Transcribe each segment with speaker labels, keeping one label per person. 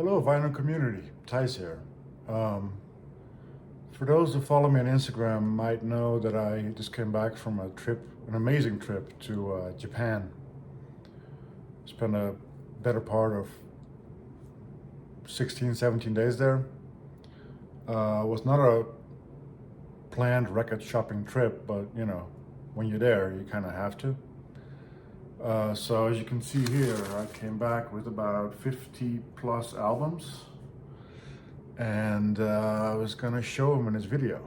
Speaker 1: Hello, vinyl community. Thijs here. For those who follow me on Instagram might know that I just came back from a trip, an amazing trip to Japan. Spent a better part of 16, 17 days there. It was not a planned record shopping trip, but you know, when you're there, you kind of have to. So as you can see here, I came back with about 50 plus albums, and I was gonna show them in this video.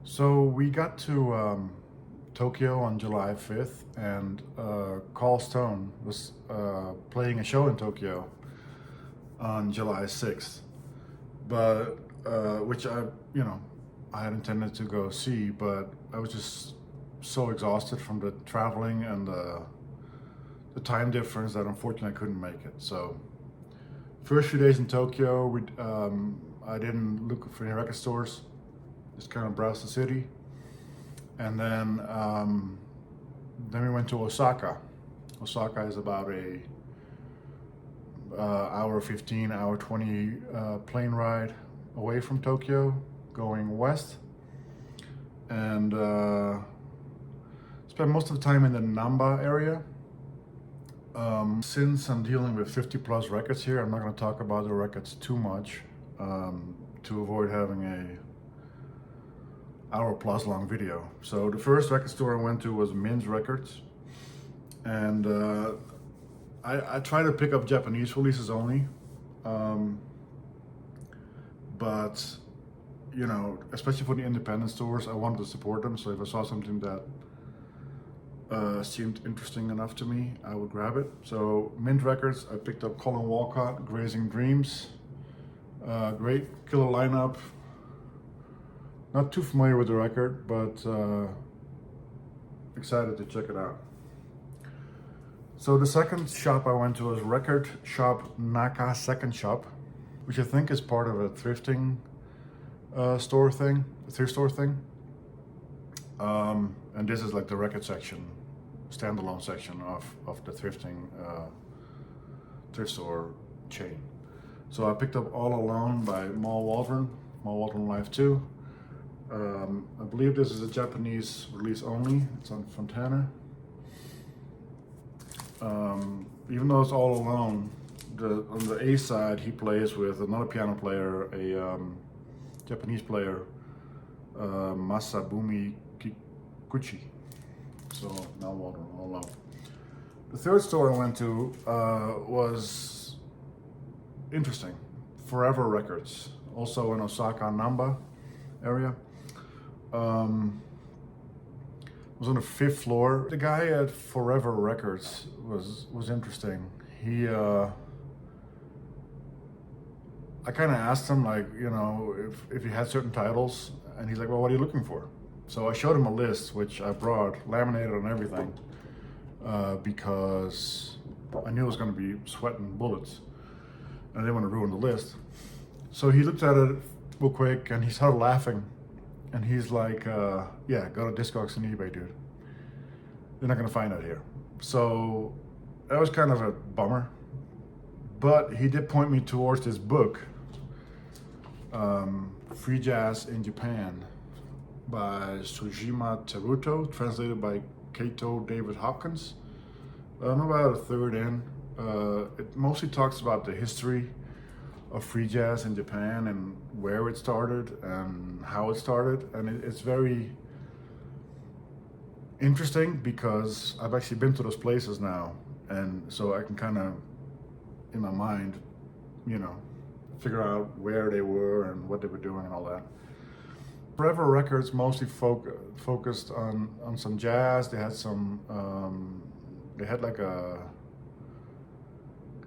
Speaker 1: So we got to Tokyo on July 5th, and Carl Stone was playing a show in Tokyo on July 6th, but which I had intended to go see, but I was just so exhausted from the traveling and the time difference that unfortunately I couldn't make it. So first few days in Tokyo, I didn't look for any record stores, just kind of browsed the city. And then we went to Osaka. Osaka is about a hour 15, hour 20 plane ride away from Tokyo, going west. And spent most of the time in the Namba area. Since I'm dealing with 50 plus records here, I'm not going to talk about the records too much to avoid having a hour plus long video. So the first record store I went to was Min's Records, and I try to pick up Japanese releases only, but you know, especially for the independent stores, I wanted to support them. So if I saw something that seemed interesting enough to me, I would grab it. So Mint Records, I picked up Colin Walcott, Grazing Dreams. Great killer lineup. Not too familiar with the record, but excited to check it out. So the second shop I went to was Record Shop Naka Second Shop, which I think is part of a thrifting thrift store thing. And this is like the record section, standalone section of the thrifting thrift store chain. So I picked up All Alone by Mal Waldron Live 2. I believe this is a Japanese release only. It's on Fontana. Even though it's All Alone, on the A side he plays with another piano player, a Japanese player, Masabumi Kikuchi. So now Waldron, All Alone. The third store I went to was interesting. Forever Records, also in Osaka Namba area. Was on the 5th floor. The guy at Forever Records was interesting. He I kind of asked him, like, you know, if he had certain titles, and he's like, well, what are you looking for? So I showed him a list, which I brought, laminated and everything, because I knew it was going to be sweating bullets. I didn't want to ruin the list. So he looked at it real quick and he started laughing. And he's like, yeah, go to Discogs and eBay, dude. You're not going to find that here. So that was kind of a bummer. But he did point me towards this book, Free Jazz in Japan, by Sujima Teruto, translated by Kato David Hopkins. I'm about a third in. It mostly talks about the history of free jazz in Japan and where it started and how it started, and it's very interesting because I've actually been to those places now, and so I can kind of, in my mind, you know, figure out where they were and what they were doing and all that. Forever Records mostly focused on some jazz. They had some, they had like a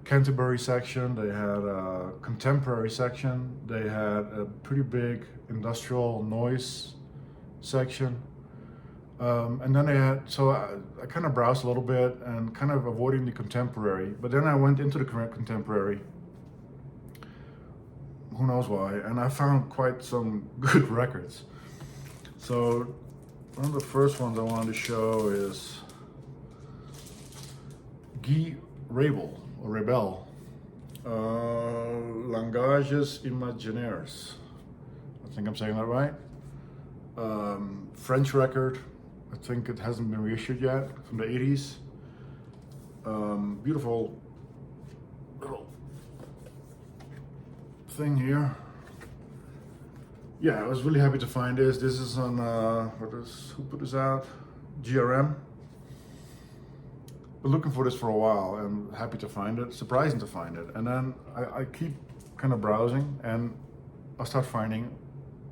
Speaker 1: Canterbury section, they had a contemporary section, they had a pretty big industrial noise section, and then they had, so I kind of browsed a little bit and kind of avoiding the contemporary, but then I went into the contemporary who knows why, and I found quite some good records. So one of the first ones I wanted to show is Guy Rebel, or Rebel, Langages Imaginaires. I think I'm saying that right. French record. I think it hasn't been reissued yet, from the 80s. Beautiful little thing here. Yeah, I was really happy to find this. This is on, who put this out? GRM. Been looking for this for a while and happy to find it, surprising to find it. And then I keep kind of browsing and I start finding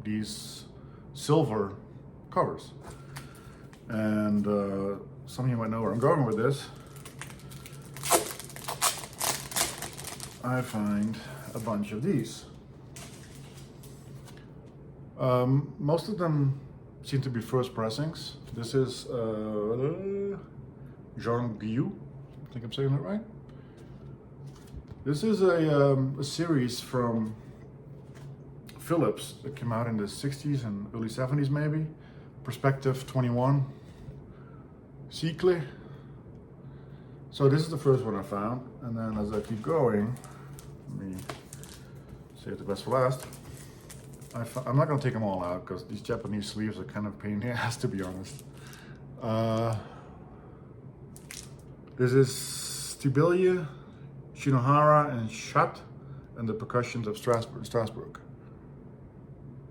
Speaker 1: these silver covers. And some of you might know where I'm going with this. I find a bunch of these. Most of them seem to be first pressings. This is Jean Guillou, I think I'm saying that right. This is a series from Philips that came out in the 60s and early 70s maybe. Perspective 21, Cycle. So this is the first one I found, and then as I keep going, let me save the best for last. I'm not going to take them all out because these Japanese sleeves are kind of a pain in the ass, to be honest. This is Stibilia, Shinohara, and Shat, and the percussions of Strasbourg.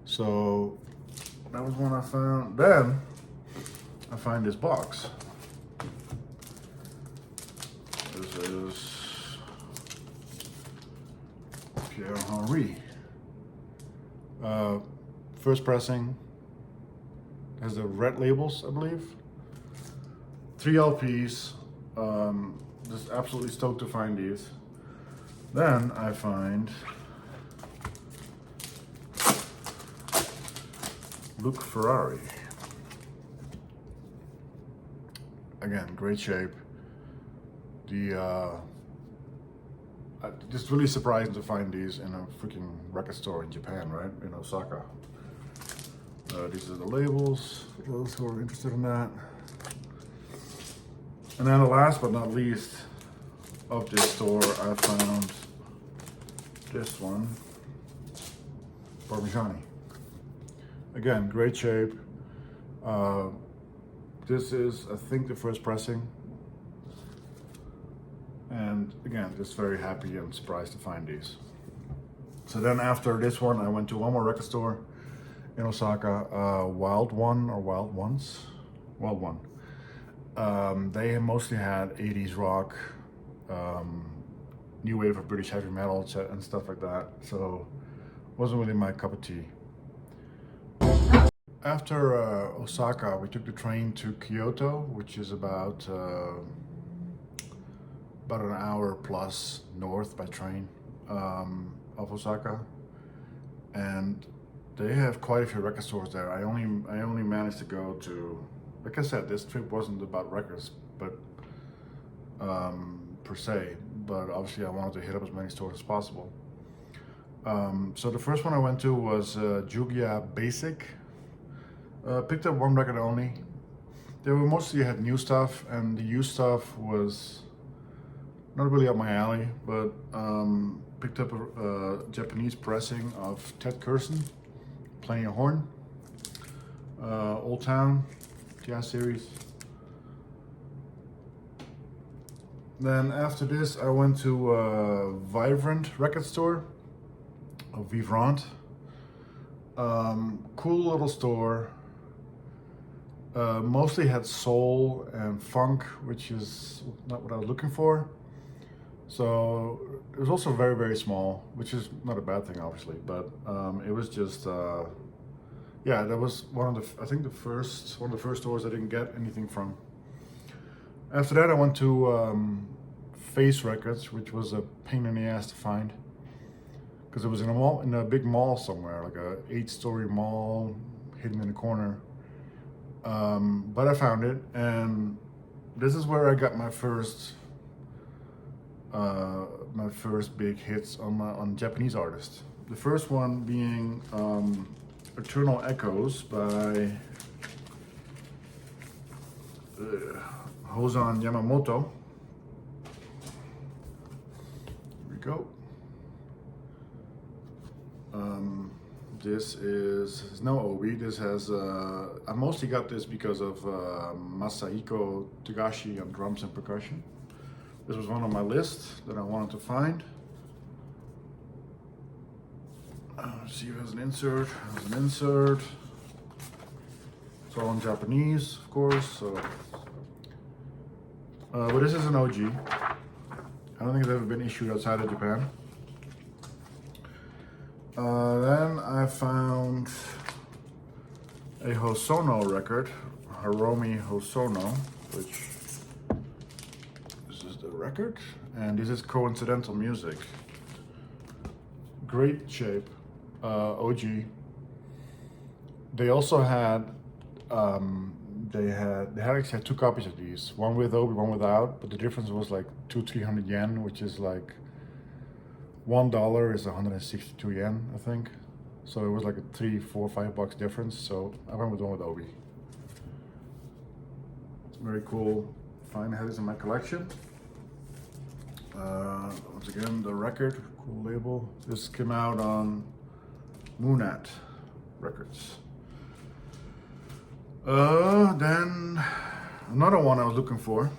Speaker 1: So that was one I found. Then I find this box. This is Pierre Henry. First pressing. Has the red labels, I believe. 3 LPs. Just absolutely stoked to find these. Then I find Luke Ferrari. Again, great shape. Just really surprising to find these in a freaking record store in Japan, right? In Osaka. These are the labels for those who are interested in that. And then the last but not least of this store, I found this one, Parmigiani. Again, great shape. This is, I think, the first pressing. And again, just very happy and surprised to find these. So then after this one, I went to one more record store in Osaka, Wild One or Wild Ones? Wild One. They mostly had 80s rock, new wave of British heavy metal and stuff like that. So wasn't really my cup of tea. After Osaka, we took the train to Kyoto, which is about an hour plus north by train of Osaka, and they have quite a few record stores there. I only managed to go to, like I said, this trip wasn't about records, but per se. But obviously, I wanted to hit up as many stores as possible. So the first one I went to was Shibuya Basic. Picked up one record only. They were mostly had new stuff, and the used stuff was not really up my alley, but picked up a Japanese pressing of Ted Curson playing a horn. Old Town Jazz Series. Then after this, I went to Vibrant Record Store, or Vivrant. Cool little store. Mostly had soul and funk, which is not what I was looking for. So it was also very, very small, which is not a bad thing, obviously. But it was just, yeah, that was one of the, I think one of the first stores I didn't get anything from. After that, I went to Face Records, which was a pain in the ass to find, because it was in a mall, in a big mall somewhere, like a 8-story mall hidden in a corner. But I found it, and this is where I got my first big hits on Japanese artists. The first one being Eternal Echoes by Hosan Yamamoto. Here we go. This is no obi. This has I mostly got this because of Masahiko Togashi on drums and percussion. This was one on my list that I wanted to find. Let's see if it has an insert. It has an insert. It's all in Japanese, of course. So, but this is an OG. I don't think it's ever been issued outside of Japan. Then I found a Hosono record, Hiromi Hosono, which this is the record, and this is Coincidental Music. Great shape, OG. They also had, they actually had two copies of these, one with obi, one without, but the difference was like 200-300 yen, which is like $1 is 162 yen, I think. So it was like a $3, $4, $5 difference. So I went with one with obi. It's very cool. Fine, I have this in my collection. Once again, the record, cool label. This came out on Moonat Records. Then another one I was looking for.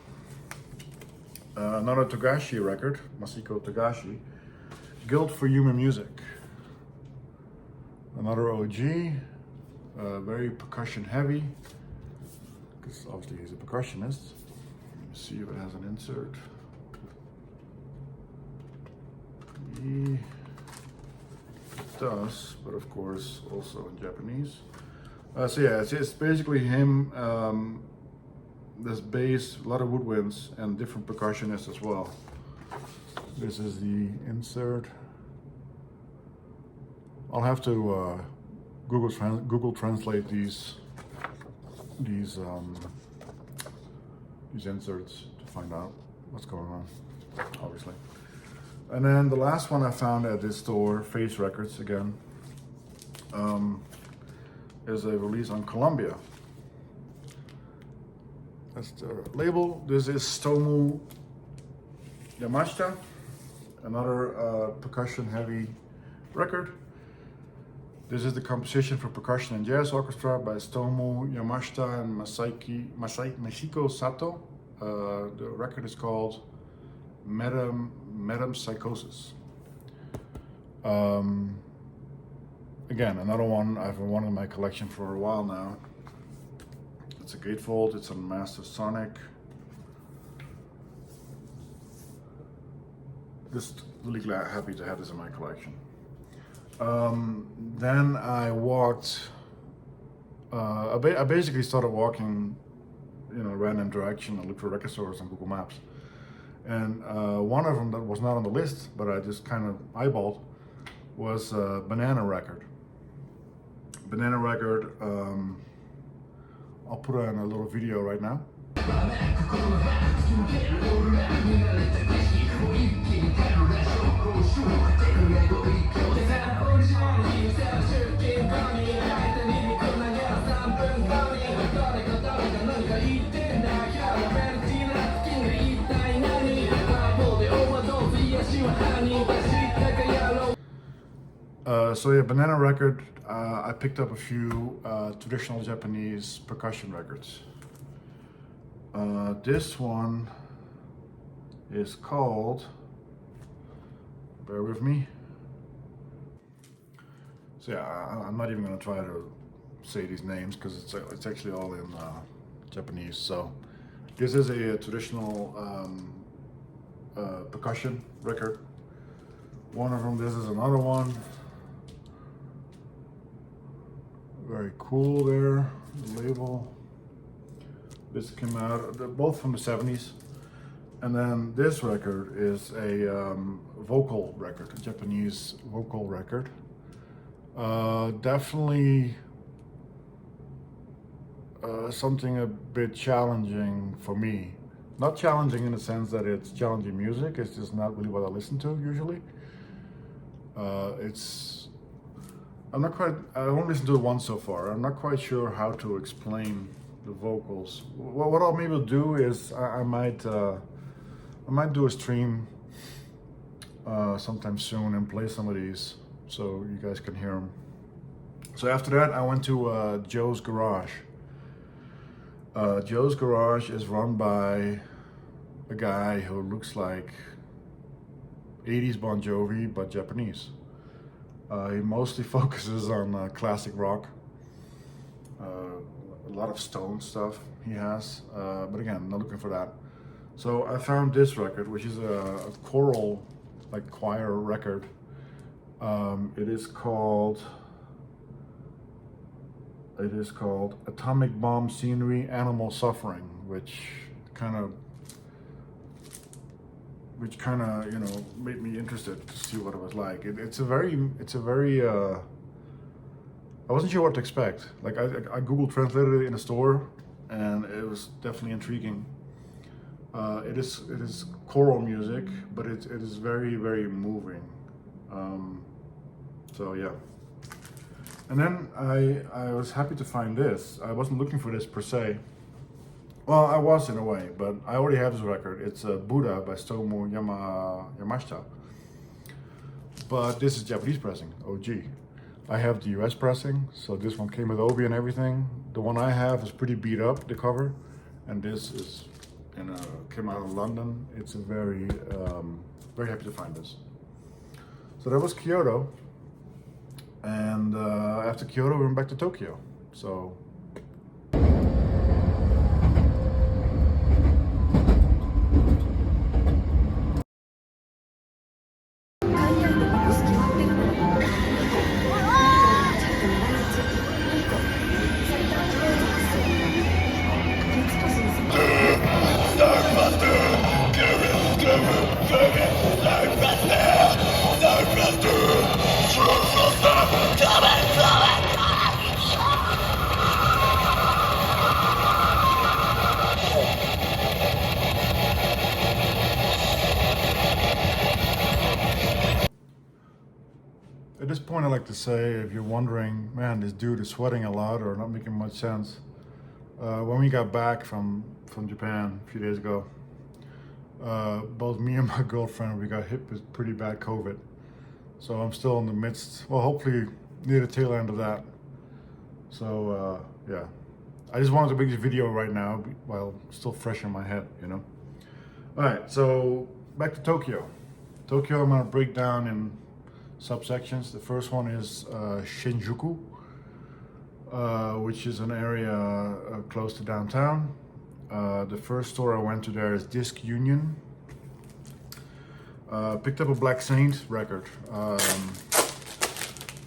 Speaker 1: Another Togashi record, Masahiko Togashi. Guild for Human Music. Another OG, very percussion heavy, because obviously he's a percussionist. Let me see if it has an insert. It does, but of course also in Japanese. So yeah, it's basically him, this bass, a lot of woodwinds, and different percussionists as well. This is the insert. I'll have to Google Translate these inserts to find out what's going on, obviously. And then the last one I found at this store, Face Records again, is a release on Columbia. That's the label. This is Tomu Yamashita, another percussion-heavy record. This is the composition for percussion and jazz orchestra by Tomu Yamashita and Masahiko Sato. The record is called Metempsychosis. Again, another one I've wanted in my collection for a while now. It's a gatefold, it's a Master Sonic. Just really happy to have this in my collection. Then I walked, I basically started walking in a random direction and looked for record stores on Google Maps. And one of them that was not on the list, but I just kind of eyeballed, was Banana Record. Banana Record, I'll put it in a little video right now. So yeah, Banana Record, I picked up a few traditional Japanese percussion records. This one is called, bear with me. So yeah, I'm not even going to try to say these names because it's actually all in Japanese. So this is a traditional percussion record. One of them, this is another one. Very cool there, the label. This came out, they're both from the 70s. And then this record is a vocal record, a Japanese vocal record. Definitely something a bit challenging for me. Not challenging in the sense that it's challenging music, it's just not really what I listen to usually. I'm not quite. I only listened to it once so far. I'm not quite sure how to explain the vocals. What I'll maybe do is I might do a stream sometime soon and play some of these so you guys can hear them. So after that, I went to Joe's Garage. Joe's Garage is run by a guy who looks like 80s Bon Jovi but Japanese. He mostly focuses on classic rock, a lot of Stone stuff he has, but again, I'm not looking for that. So I found this record, which is a choral, like choir record. It is called Atomic Bomb Scenery, Animal Suffering, which kind of you know made me interested to see what it was like. It's a very I wasn't sure what to expect. Like I Google translated it in a store, and it was definitely intriguing. It is choral music, but it is very moving. So yeah. And then I was happy to find this. I wasn't looking for this per se. Well, I was in a way, but I already have this record. It's Buddha by Stomu Yamashita. But this is Japanese pressing, OG. I have the US pressing, so this one came with Obi and everything. The one I have is pretty beat up, the cover. And this is, came out of London. It's a very happy to find this. So that was Kyoto. And after Kyoto, we went back to Tokyo. So. At this point, I'd like to say, if you're wondering, man, this dude is sweating a lot or not making much sense. When we got back from Japan a few days ago, both me and my girlfriend, we got hit with pretty bad COVID. So I'm still in the midst, well, hopefully near the tail end of that. So yeah, I just wanted to make this video right now while still fresh in my head, you know. All right, so back to Tokyo. Tokyo, I'm gonna break down in subsections. The first one is Shinjuku, which is an area close to downtown. The first store I went to there is Disc Union. Picked up a Black Saint record.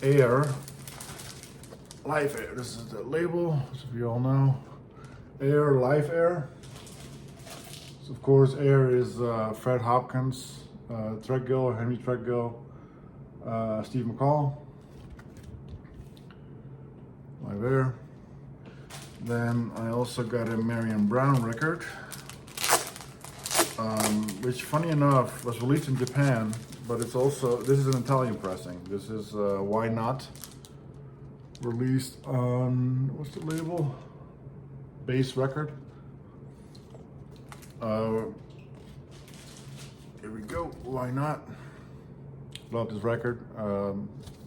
Speaker 1: Air, Live Air. This is the label, as we all know. Air, Live Air. So of course, Air is Fred Hopkins, Threadgill, Henry Threadgill, Steve McCall. Live Air. Then I also got a Marion Brown record, which funny enough was released in Japan, but it's also, this is an Italian pressing. This is Why Not, released on, what's the label? Bass Record. Here we go, Why Not. Love this record,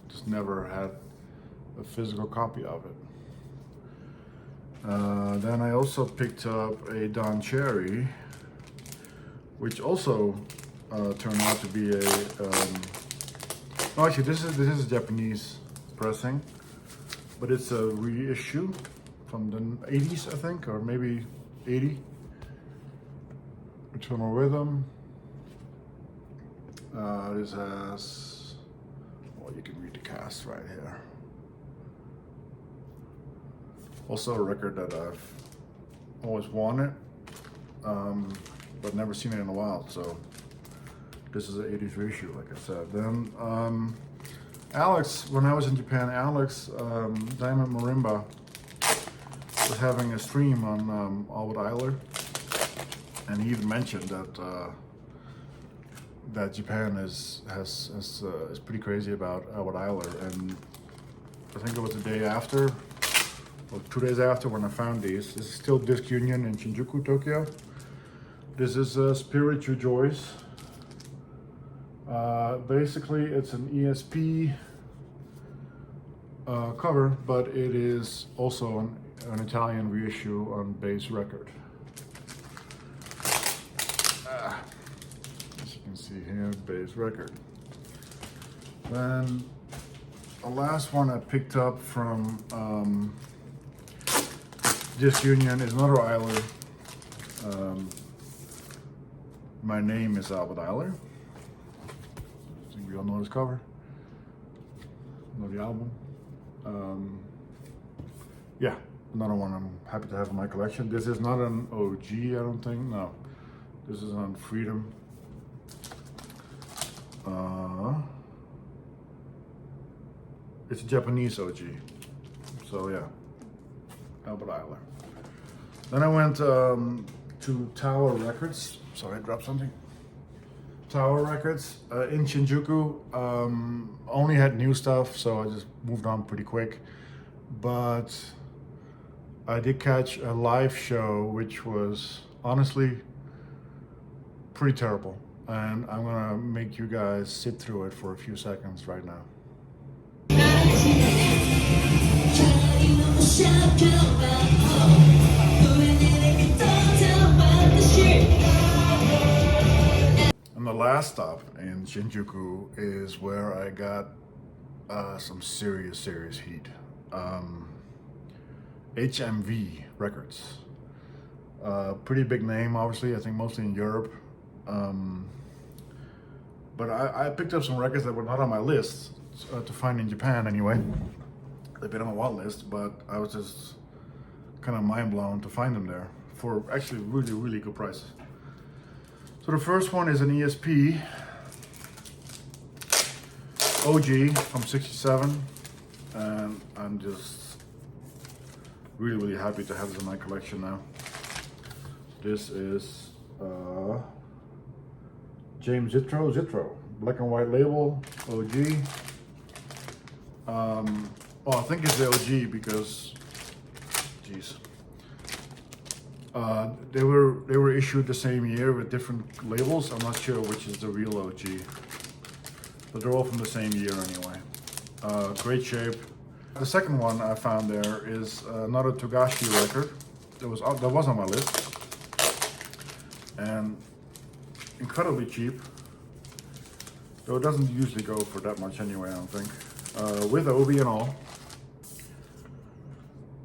Speaker 1: just never had a physical copy of it. Then I also picked up a Don Cherry, which also turned out to be a. Oh, actually, this is a Japanese pressing, but it's a reissue from the 80s, I think, or maybe 80. Eternal Rhythm. This has. Well, you can read the cast right here. Also a record that I've always wanted, but never seen it in a while. So this is an 80s reissue, like I said. Then Alex, when I was in Japan, Alex, Diamond Marimba, was having a stream on Albert Eiler, and he even mentioned that that Japan is pretty crazy about Albert Eiler, and I think it was the day after, or 2 days after, when I found these. This is still Disc Union in Shinjuku, Tokyo. This is Spirit Rejoice. Basically, it's an ESP cover, but it is also an Italian reissue on bass record. As you can see here, bass record. Then the last one I picked up from Disc Union is another Eiler. My Name is Albert Eiler. I think we all know this cover. Know the album. Yeah, another one I'm happy to have in my collection. This is not an OG, I don't think. No, this is on Freedom. It's a Japanese OG. So yeah, Albert Eiler. Then I went to Tower Records. Sorry, I dropped something. Tower Records in Shinjuku. Only had new stuff, so I just moved on pretty quick. But I did catch a live show, which was honestly pretty terrible. And I'm gonna make you guys sit through it for a few seconds right now. And the last stop in Shinjuku is where I got some serious heat. HMV Records. Pretty big name, obviously, I think mostly in Europe. But I picked up some records that were not on my list to find in Japan anyway. They've been on my want list, but I was just kind of mind blown to find them there for actually really good prices. So the first one is an ESP OG from '67, and I'm just really happy to have this in my collection now. This is James Zitro, black and white label, OG. Well, I think it's the OG because, geez, they were issued the same year with different labels. I'm not sure which is the real OG, but they're all from the same year anyway. Great shape. The second one I found there is another Togashi record that was on my list, and incredibly cheap. Though it doesn't usually go for that much anyway, I don't think. With Obi and all.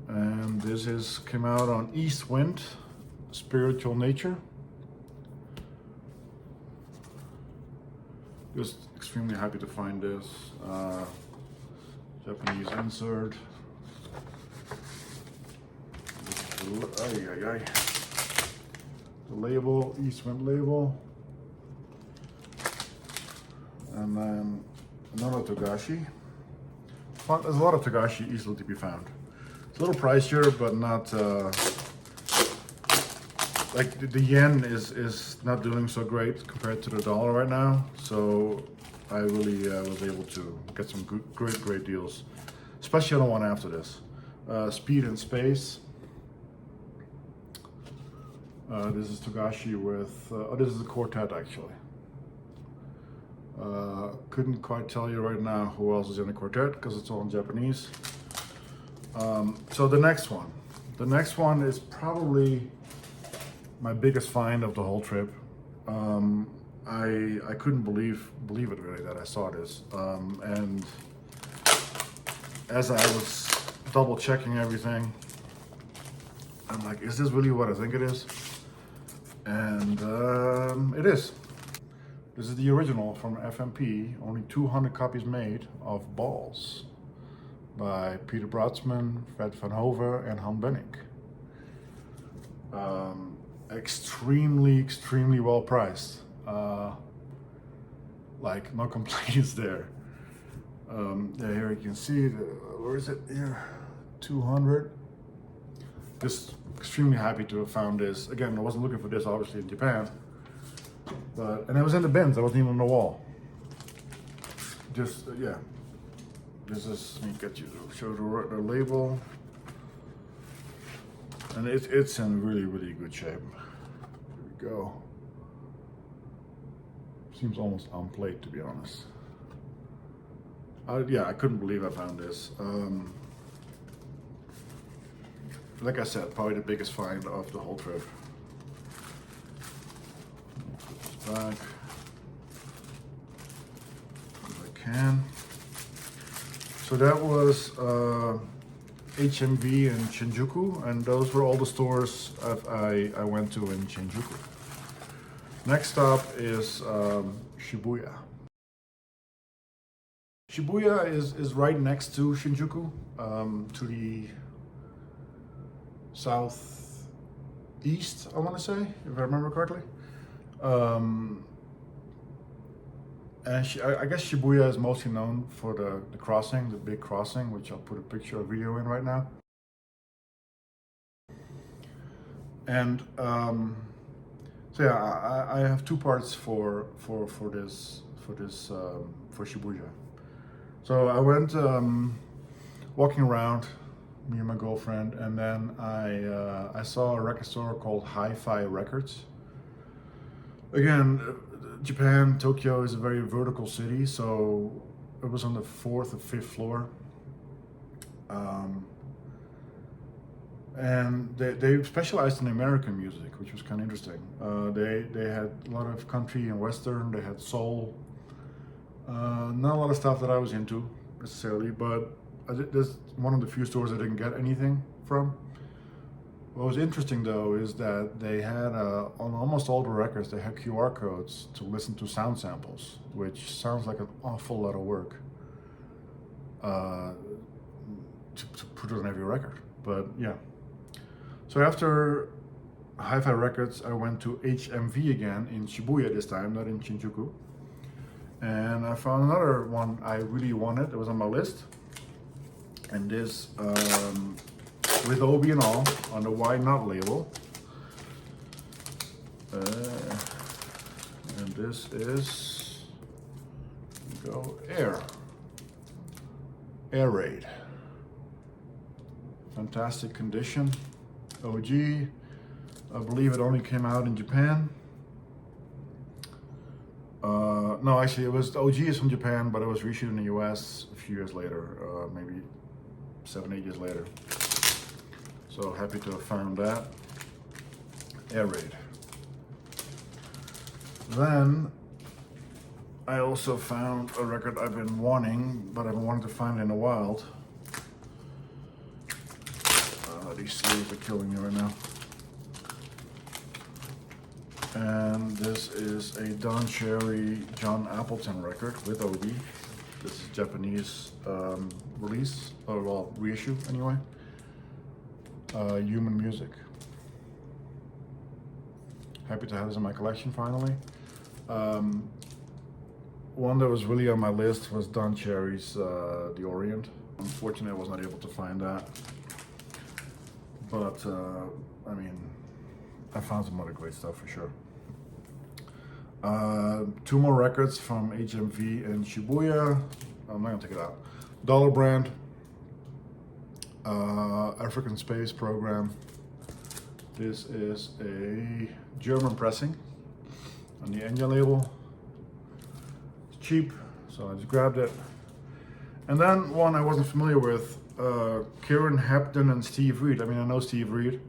Speaker 1: And this came out on East Wind, Spiritual Nature. Just extremely happy to find this. Japanese insert. The label, East Wind label. And then another Togashi. There's a lot of Togashi easily to be found. It's a little pricier, but not like the yen is not doing so great compared to the dollar right now. So I really was able to get some great deals, especially on the one after this. Speed and Space. This is Togashi with, this is a quartet actually. Couldn't quite tell you right now who else is in the quartet because it's all in Japanese. So the next one is probably my biggest find of the whole trip. I couldn't believe it really that I saw this. And as I was double checking everything, I'm like, is this really what I think it is? And it is. This is the original from FMP, only 200 copies made, of Balls by Peter Brodsman, Fred Van Hove, and Han Benink. Extremely well priced. Like, no complaints there. Yeah, here you can see, where is it here? 200. Just extremely happy to have found this. Again, I wasn't looking for this obviously in Japan, And it was in the bins. I wasn't even on the wall. Just yeah. This is, let me get you to show the label, and it's in really good shape. Here we go. Seems almost on plate, to be honest. Yeah, I couldn't believe I found this. Like I said, probably the biggest find of the whole trip. Put this back if I can. So that was HMV in Shinjuku, and those were all the stores I went to in Shinjuku. Next stop is Shibuya. Shibuya is right next to Shinjuku, to the southeast, I want to say, if I remember correctly. And I guess Shibuya is mostly known for the crossing, the big crossing, which I'll put a picture or video in right now. And so yeah, I have two parts for Shibuya. So I went walking around, me and my girlfriend, and then I saw a record store called Hi-Fi Records. Again, Japan, Tokyo is a very vertical city, so it was on the 4th or 5th floor. And they specialized in American music, which was kind of interesting. They had a lot of country and western, they had soul. Not a lot of stuff that I was into necessarily, but there's one of the few stores I didn't get anything from. What was interesting though is that they had on almost all the records they had QR codes to listen to sound samples, which sounds like an awful lot of work to put it on every record. But yeah. So after Hi-Fi Records, I went to HMV again in Shibuya this time, not in Shinjuku. And I found another one I really wanted. It was on my list. And this, with Obi and all, on the Why Not label. And this is, Air Raid. Fantastic condition. OG. I believe it only came out in Japan. No, actually, the OG is from Japan, but it was reissued in the US a few years later, maybe 7-8 years later. So happy to have found that. Air Raid. Then I also found a record I've been wanting, but I've been wanting to find in the wild. These sleeves are killing me right now. And this is a Don Cherry John Appleton record with Obi. This is Japanese release, or well, reissue anyway. Human Music. Happy to have this in my collection finally. One that was really on my list was Don Cherry's The Orient. Unfortunately, I was not able to find that. But, I mean, I found some other great stuff for sure. Two more records from HMV in Shibuya. I'm not gonna take it out. Dollar Brand, African Space Program. This is a German pressing on the Enya label. It's cheap, so I just grabbed it. And then one I wasn't familiar with, Kieran Hepton and Steve Reed. I mean, I know Steve Reed,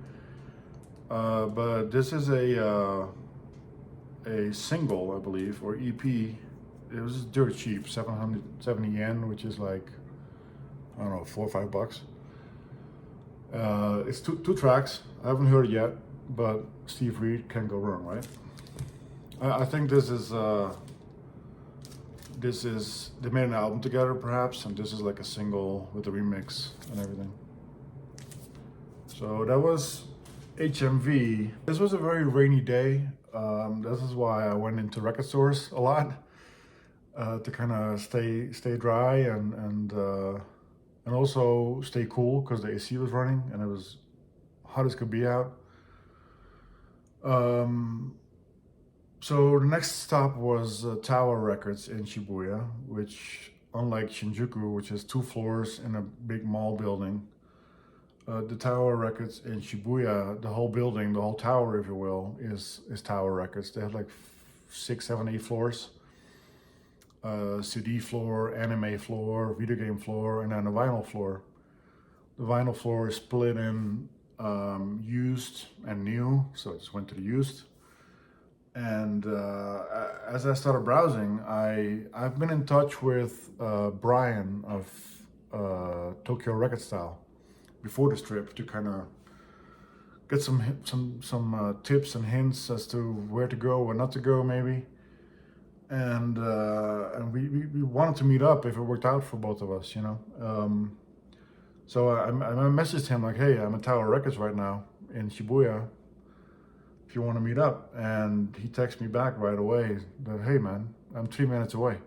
Speaker 1: but this is a single, I believe, or EP. It was dirt cheap, 770 yen, which is like, I don't know, $4 or $5. It's two tracks. I haven't heard it yet, but Steve Reed can't go wrong, right? I think this is they made an album together perhaps, and this is like a single with a remix and everything. So that was HMV. This was a very rainy day. This is why I went into record stores a lot, to kind of stay dry and also stay cool, because the AC was running and it was hot as could be out. So the next stop was Tower Records in Shibuya, which, unlike Shinjuku, which has 2 floors in a big mall building, the Tower Records in Shibuya, the whole building, the whole tower, if you will, is Tower Records. They have like 6, 7, 8 floors. CD floor, anime floor, video game floor, and then a vinyl floor. The vinyl floor is split in used and new, so I just went to the used. And as I started browsing, I've been in touch with Brian of Tokyo Record Style before this trip to kind of get some tips and hints as to where to go or not to go, maybe. And we wanted to meet up if it worked out for both of us, you know. So I messaged him like, hey, I'm at Tower Records right now in Shibuya. If you want to meet up, and he texted me back right away that, hey man, I'm 3 minutes away.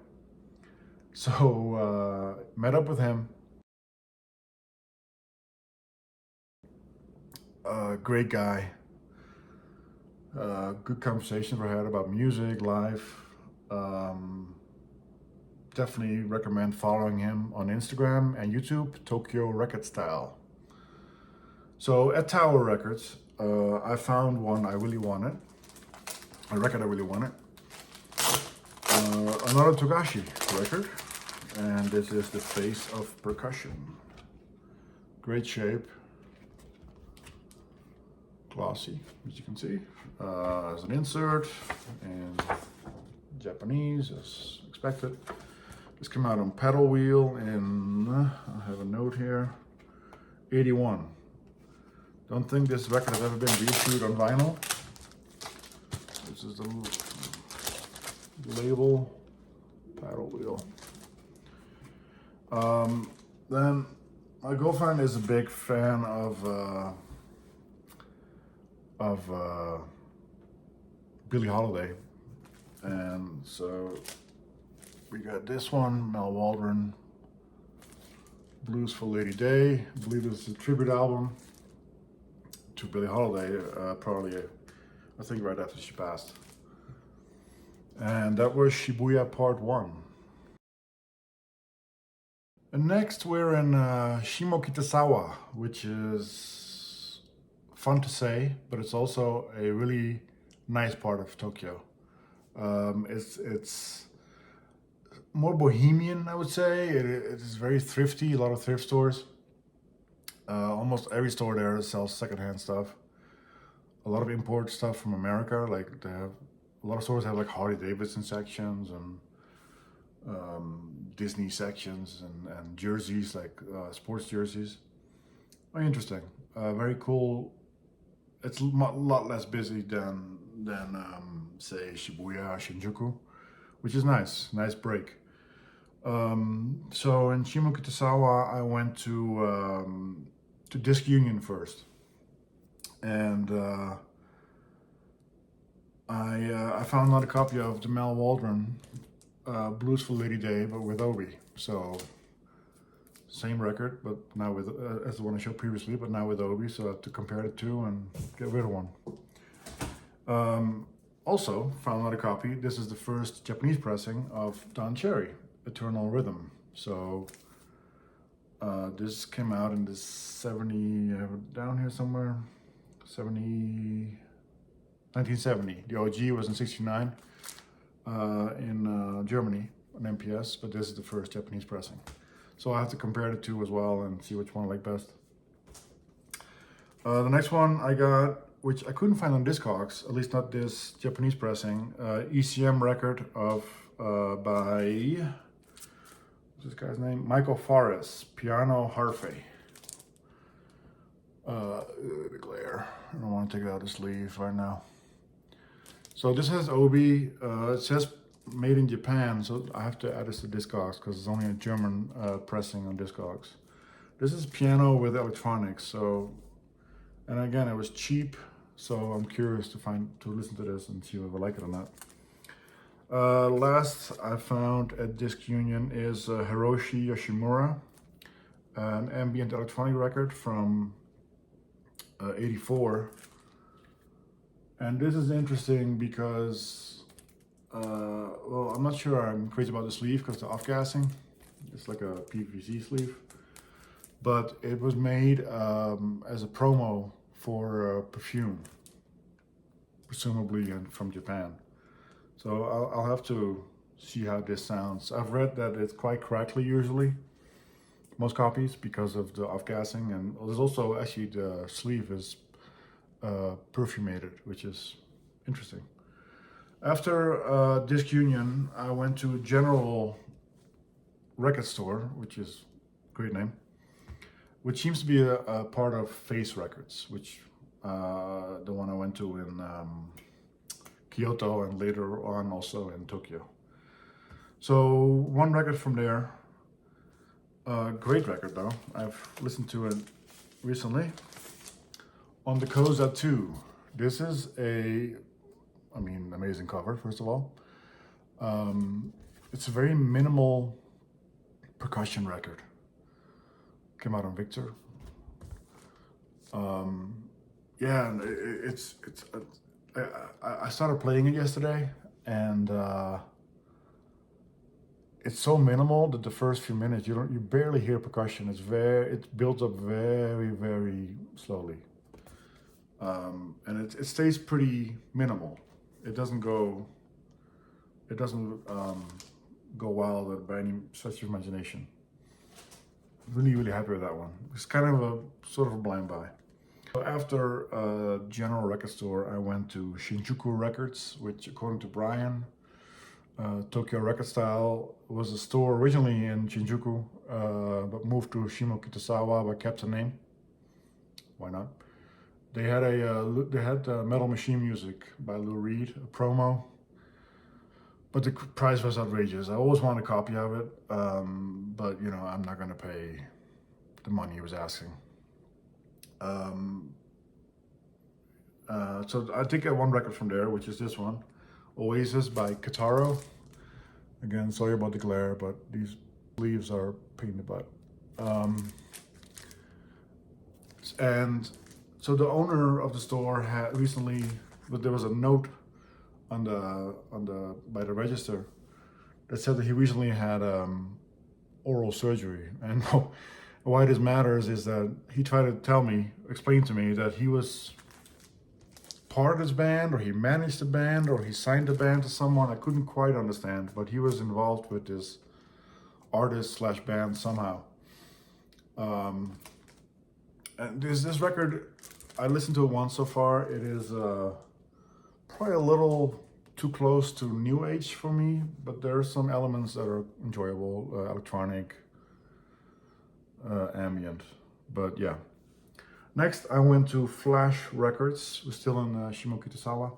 Speaker 1: So met up with him. Great guy. Good conversations we had about music, life. Definitely recommend following him on Instagram and YouTube, Tokyo Record Style. So at Tower Records, I found one I really wanted, a record I really wanted. Another Togashi record, and this is The Face of Percussion. Great shape, glossy, as you can see. As an insert in Japanese, as expected. This came out on pedal wheel in, I have a note here, 81. Don't think this record has ever been reissued on vinyl. This is the label, paddle wheel. Then my girlfriend is a big fan of Billie Holiday, and so we got this one, Mel Waldron, Blues for Lady Day. I believe this is a tribute album to Billie Holiday, probably, I think right after she passed. And that was Shibuya Pt1. And next we're in Shimokitazawa, which is fun to say, but it's also a really nice part of Tokyo. It's more bohemian, I would say. It is very thrifty, a lot of thrift stores. Almost every store there sells secondhand stuff. A lot of import stuff from America. Like they have a lot of stores have like Harley Davidson sections and Disney sections and jerseys, like sports jerseys. Very interesting. Very cool. It's a lot less busy than say Shibuya or Shinjuku, which is nice. Nice break. So in Shimokitazawa, I went to Disc Union first, and I found another copy of the Mel Waldron Blues for Lady Day, but with Obi. So same record, but now with as the one I showed previously, but now with Obi. So I have to compare the two and get rid of one. Also found another copy. This is the first Japanese pressing of Don Cherry, Eternal Rhythm. So this came out in the 70, I have it down here somewhere, 1970. The OG was in 69 in Germany on MPS, but this is the first Japanese pressing. So I have to compare the two as well and see which one I like best. The next one I got, which I couldn't find on Discogs, at least not this Japanese pressing, ECM record of by, what's this guy's name? Michael Fares, Piano Harfe. The glare. I don't want to take it out of the sleeve right now. So this has Obi. It says made in Japan, so I have to add this to Discogs because it's only a German pressing on Discogs. This is piano with electronics. So, and again, it was cheap, so I'm curious to listen to this and see if I like it or not. Last I found at Disc Union is Hiroshi Yoshimura, an ambient electronic record from 84. And this is interesting because well, I'm not sure I'm crazy about the sleeve because the off-gassing. It's like a PVC sleeve. But it was made as a promo for perfume, presumably from Japan. So I'll have to see how this sounds. I've read that it's quite crackly usually, most copies, because of the off-gassing, and there's also actually the sleeve is perfumated, which is interesting. After Disc Union, I went to General Record Store, which is a great name, which seems to be a part of Face Records, which the one I went to in Kyoto and later on also in Tokyo. So one record from there, great record though. I've listened to it recently. On the Koza 2. This is amazing cover, first of all. It's a very minimal percussion record. Came out on Victor. Yeah, and I started playing it yesterday, and it's so minimal that the first few minutes you barely hear percussion. It builds up very, very slowly, and it stays pretty minimal. It doesn't go wild by any stretch of imagination. Really, really happy with that one. It's kind of a sort of a blind buy. So after General Record Store, I went to Shinkuku Records, which, according to Brian, Tokyo Record Style was a store originally in Shinjuku, but moved to Shimokitazawa, but kept the name. Why not? They had Metal Machine Music by Lou Reed, a promo, but the price was outrageous. I always wanted a copy of it, but you know, I'm not gonna pay the money he was asking. So I think I one record from there, which is this one, Oasis by Kataro. Again, sorry about the glare, but these leaves are pain in the butt. And so the owner of the store had recently, but there was a note on the by the register that said that he recently had oral surgery. And why this matters is that he tried to explain to me that he was part of this band, or he managed the band, or he signed the band to someone. I couldn't quite understand, but he was involved with this artist/band somehow. And this record, I listened to it once so far. It is probably a little too close to new age for me, but there are some elements that are enjoyable, electronic, ambient, but yeah. Next, I went to Flash Records. We're still in Shimokitazawa,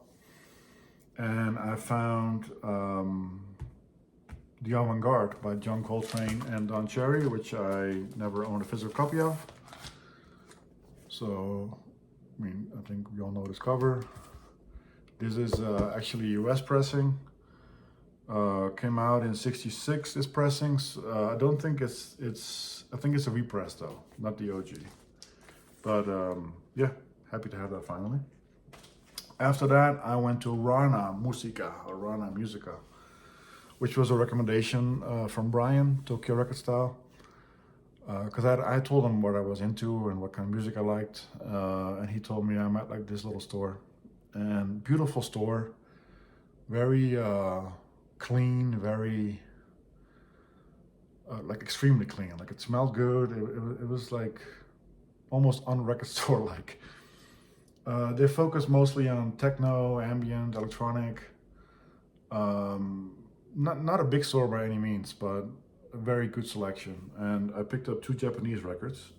Speaker 1: and I found The Avant-Garde by John Coltrane and Don Cherry, which I never owned a physical copy of. So, I mean, I think we all know this cover. This is actually US pressing. Came out in '66. This pressings. I don't think I think it's a repress though, not the OG. But yeah, happy to have that finally. After that, I went to Rana Musica, which was a recommendation from Brian, Tokyo Record Style. Because I told him what I was into and what kind of music I liked, and he told me I might like this little store. And beautiful store, very clean, very like extremely clean. Like it smelled good. It was like almost on-record store like. They focus mostly on techno, ambient, electronic. Not a big store by any means, but a very good selection. And I picked up 2 Japanese records.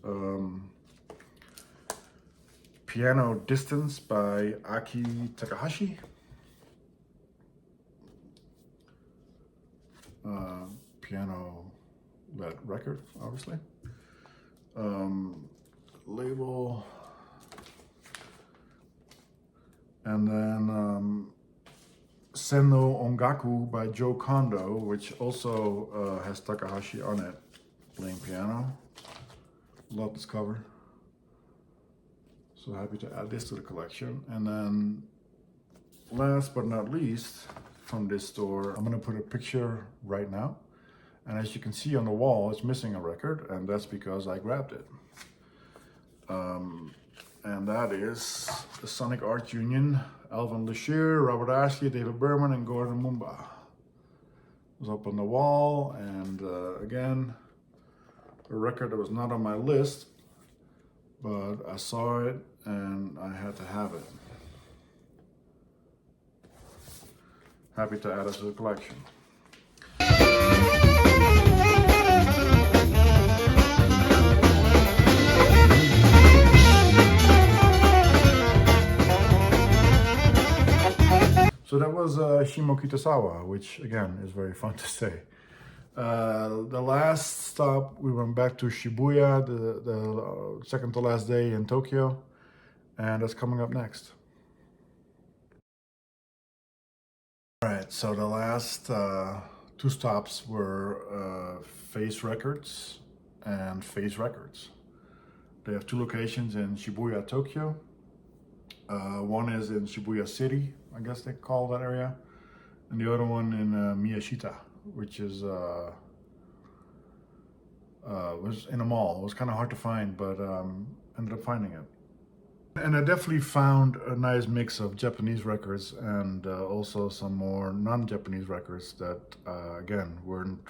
Speaker 1: Piano Distance by Aki Takahashi. Piano-led record, obviously. Label. And then Senno Ongaku by Joe Kondo, which also has Takahashi on it, playing piano. Love this cover. So happy to add this to the collection. And then last but not least, from this store. I'm gonna put a picture right now. And as you can see on the wall, it's missing a record, and that's because I grabbed it. And that is the Sonic Art Union, Alvin Lashir, Robert Ashley, David Berman, and Gordon Mumba. It was up on the wall, and again, a record that was not on my list, but I saw it and I had to have it. Happy to add it to the collection. So that was Shimokitazawa, which again is very fun to say. The last stop, we went back to Shibuya, the second to last day in Tokyo, and that's coming up next. All right, so the last two stops were Face Records and Face Records. They have two locations in Shibuya, Tokyo. One is in Shibuya City, I guess they call that area, and the other one in Miyashita, which is was in a mall. It was kind of hard to find, but ended up finding it. And I definitely found a nice mix of Japanese records and also some more non-Japanese records that, again, weren't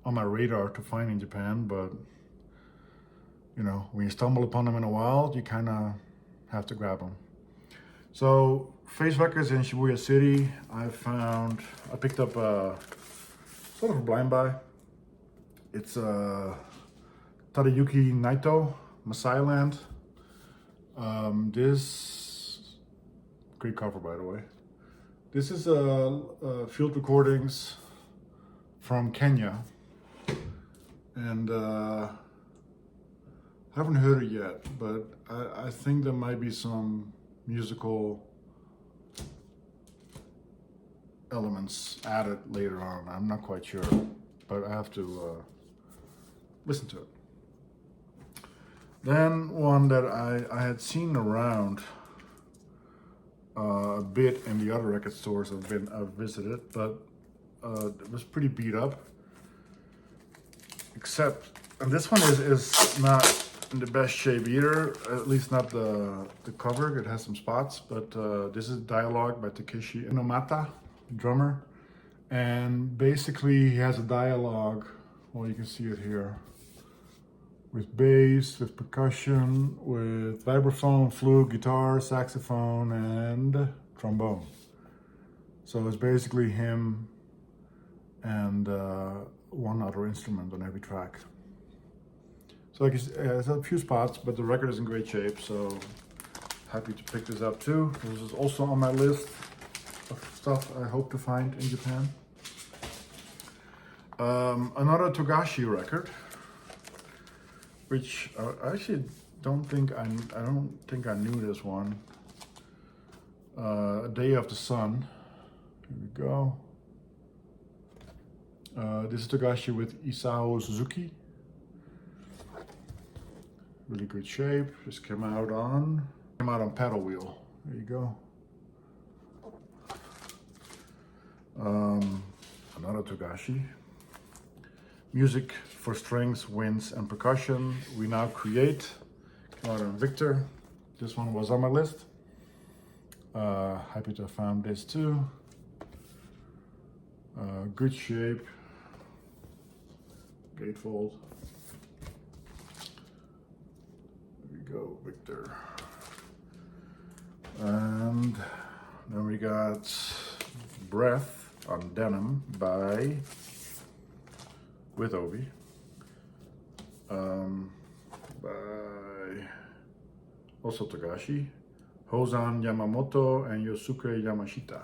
Speaker 1: on my radar to find in Japan, but you know, when you stumble upon them in a while, you kind of have to grab them. So, Face Records in Shibuya City, I picked up sort of a blind buy. It's Tadayuki Naito, Masai Land. This, great cover by the way. This is field recordings from Kenya. And I haven't heard it yet, but I think there might be some musical elements added later on. I'm not quite sure, but I have to listen to it. Then one that I had seen around a bit in the other record stores I've visited, but it was pretty beat up. And this one is not in the best shape either, at least not the cover. It has some spots, but this is Dialogue by Takeshi Inomata, drummer. And basically he has a dialogue, well, you can see it here, with bass, with percussion, with vibraphone, flute, guitar, saxophone, and trombone. So it's basically him and one other instrument on every track. So like it's a few spots, but the record is in great shape, so happy to pick this up too. This is also on my list of stuff I hope to find in Japan. Another Togashi record, which I actually don't think I knew this one. A Day of the Sun. Here we go. This is Togashi with Isao Suzuki. Really good shape. Just came out on paddle wheel. There you go. Another Togashi. Music for strings, winds, and percussion. We Now Create. Came out on Victor. This one was on my list. Happy to have found this too. Good shape. Gatefold. There we go, Victor. And then we got Breath on Denim by with Obi. By also Togashi, Hozan Yamamoto, and Yosuke Yamashita.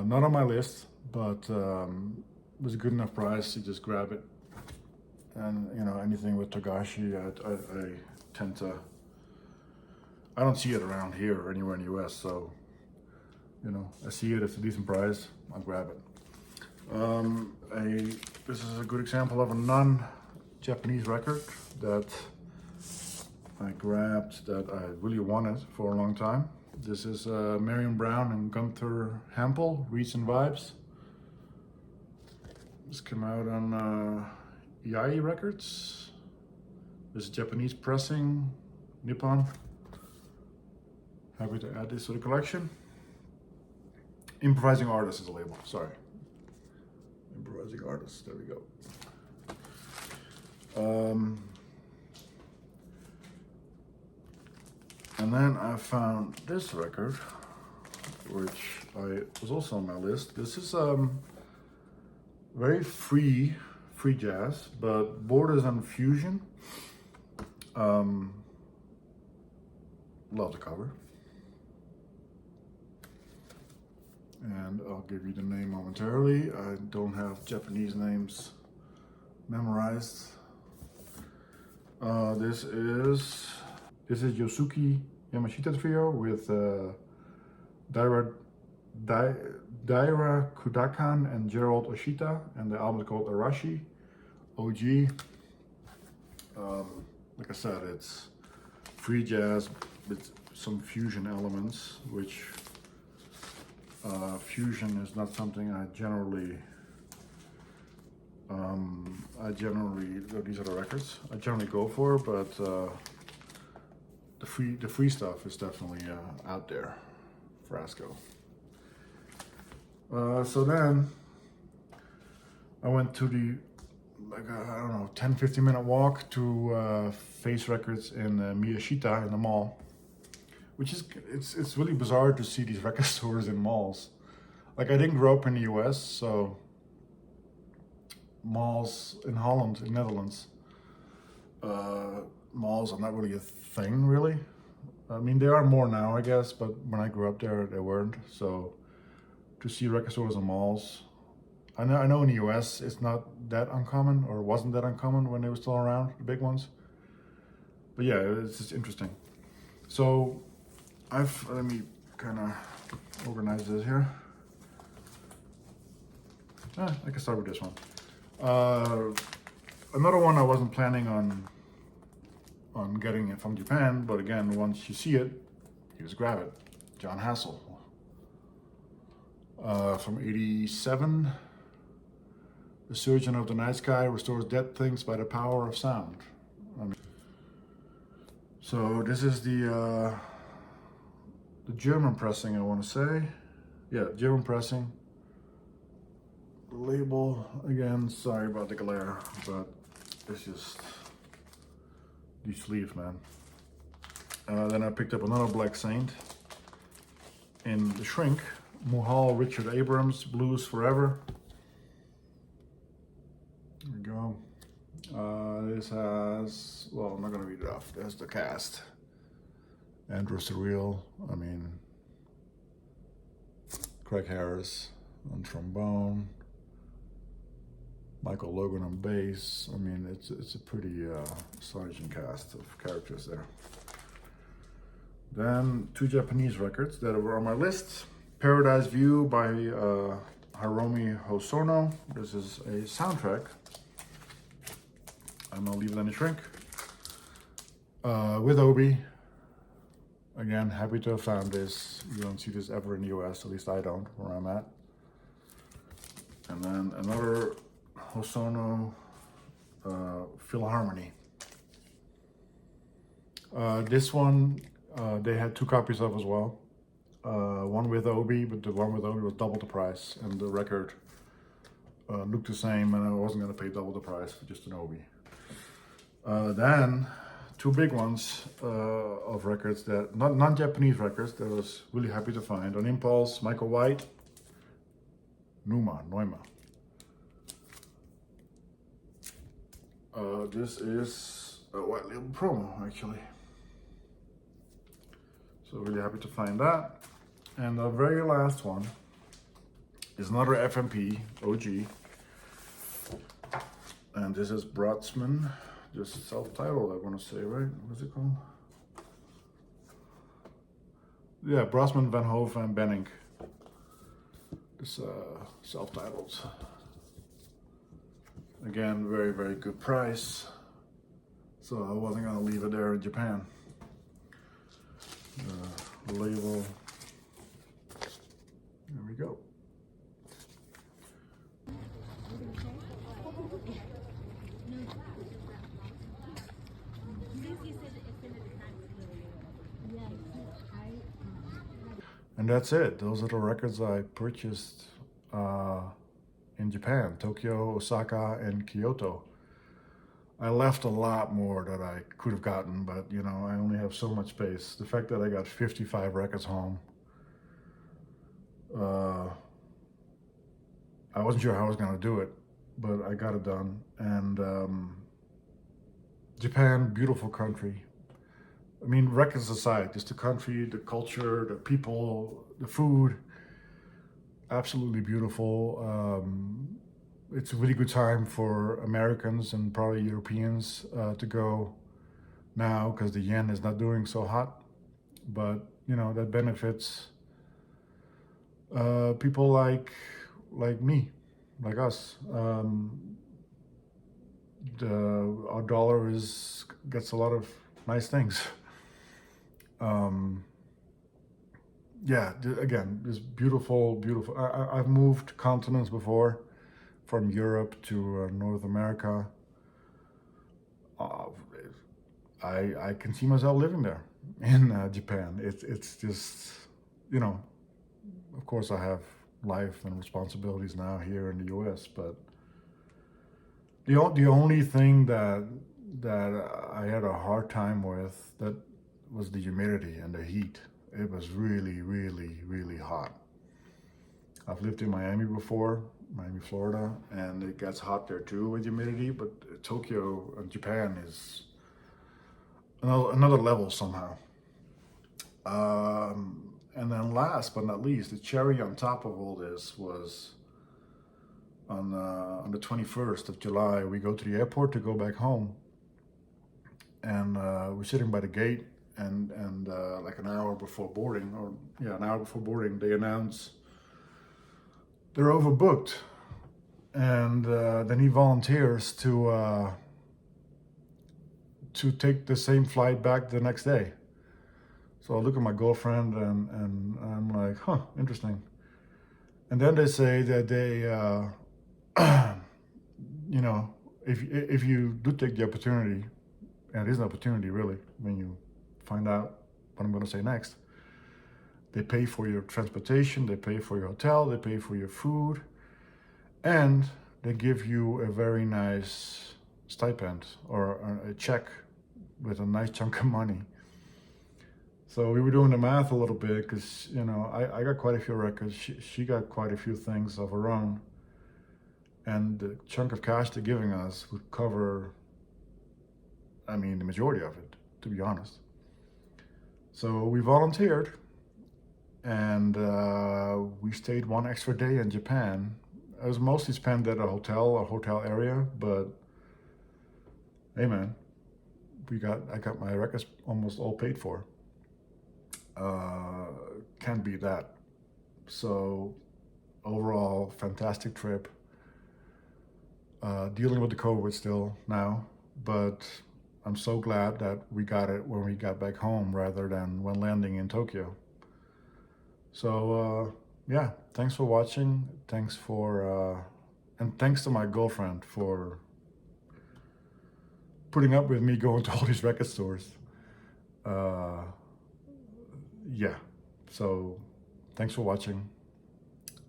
Speaker 1: Not on my list, but it was a good enough price to just grab it. And you know, anything with Togashi, I tend to, I don't see it around here or anywhere in the US, so you know, I see it, it's a decent price, I'll grab it. This is a good example of a non-Japanese record that I grabbed that I really wanted for a long time. This is Marion Brown and Gunther Hampel, Reads and Vibes. This came out on Iai Records. This is Japanese pressing, Nippon. Happy to add this to the collection. Improvising Artist is the label, sorry. Improvising Artist, there we go. And then I found this record, which was also on my list. This is very free jazz, but borders on fusion. Love the cover. And I'll give you the name momentarily. I don't have Japanese names memorized. This is Yosuke Yamashita Trio with Daira Kudakan and Gerald Oshita, and the album is called Arashi OG. Like I said, it's free jazz with some fusion elements, which fusion is not something I generally these are the records I generally go for, but the free stuff is definitely out there. Frasco. So then I went to the I don't know 10-15 minute walk to Face Records in Miyashita in the mall, which is it's really bizarre to see these record stores in malls. Like, I didn't grow up in the US, so malls in Holland, in Netherlands, malls are not really a thing, really. I mean, there are more now, I guess, but when I grew up there, they weren't. So to see record stores in malls, I know in the US it's not that uncommon, or wasn't that uncommon when they were still around, the big ones. But yeah, it's just interesting. So let me kind of organize this here. I can start with this one. Another one I wasn't planning on getting it from Japan, but again, once you see it, you just grab it. John Hassel. From '87. The Surgeon of the Night Sky restores dead things by the power of sound. So this is the German pressing, I want to say. Yeah, German pressing. The label, again, sorry about the glare, but it's just these sleeves, man. Then I picked up another Black Saint in the Shrink. Muhal Richard Abrams, Blues Forever. There we go. This has, well, I'm not gonna read it off. There's the cast. Andrew Surreal, I mean, Craig Harris on trombone, Michael Logan on bass. I mean, it's a pretty astonishing cast of characters there. Then two Japanese records that were on my list. Paradise View by Hiromi Hosono. This is a soundtrack. I'm gonna leave it in the Shrink. With Obi. Again, happy to have found this. You don't see this ever in the US, at least I don't, where I'm at. And then another Hosono Philharmony. This one they had two copies of as well. One with Obi, but the one with Obi was double the price, and the record looked the same, and I wasn't gonna pay double the price for just an Obi. Then two big ones of records that non-Japanese records that I was really happy to find on impulse. Michael White, Neuma. This is a white label promo, actually. So really happy to find that. And the very last one is another FMP OG. And this is Brodsman, just self-titled, I want to say, right? What's it called? Yeah, Brodsman, Van Hove, and Benning. This self-titled. Again, very, very good price. So I wasn't gonna leave it there in Japan. the label. There we go. And that's it. Those are the records I purchased in Japan, Tokyo, Osaka, and Kyoto. I left a lot more that I could have gotten, but you know, I only have so much space. The fact that I got 55 records home, I wasn't sure how I was going to do it, but I got it done. And Japan, beautiful country. I mean, records aside, just the country, the culture, the people, the food, absolutely beautiful. It's a really good time for Americans and probably Europeans to go now because the yen is not doing so hot. But, you know, that benefits people like me, like us. Our dollar gets a lot of nice things. Yeah, again, this beautiful. I've moved continents before, from Europe to North America. I can see myself living there in Japan. It's just, you know, of course I have life and responsibilities now here in the U.S., but the only thing that I had a hard time with that was the humidity and the heat. It was really, really, really hot. I've lived in Miami before, Miami, Florida, and it gets hot there too with humidity, but Tokyo and Japan is another level somehow. And then last but not least, the cherry on top of all this was on the 21st of July, we go to the airport to go back home. And we're sitting by the gate, and like an hour before boarding, they announce they're overbooked. And then he volunteers to take the same flight back the next day. So I look at my girlfriend and I'm like, huh, interesting. And then they say that they, you know, if you do take the opportunity, and it is an opportunity really, when you find out what I'm going to say next, they pay for your transportation, they pay for your hotel, they pay for your food, and they give you a very nice stipend or a check with a nice chunk of money. So we were doing the math a little bit because, you know, I got quite a few records. She got quite a few things of her own. And the chunk of cash they're giving us would cover, I mean, the majority of it, to be honest. So we volunteered, and we stayed one extra day in Japan. I was mostly spent at a hotel area, but hey man, I got my records almost all paid for. Can't beat that. So overall, fantastic trip. Dealing with the COVID still now, but I'm so glad that we got it when we got back home rather than when landing in Tokyo. So yeah, thanks for watching. Thanks for, and thanks to my girlfriend for putting up with me going to all these record stores. Yeah, so thanks for watching,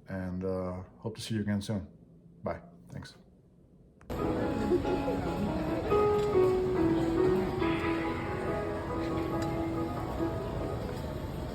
Speaker 1: and hope to see you again soon. Bye. Thanks.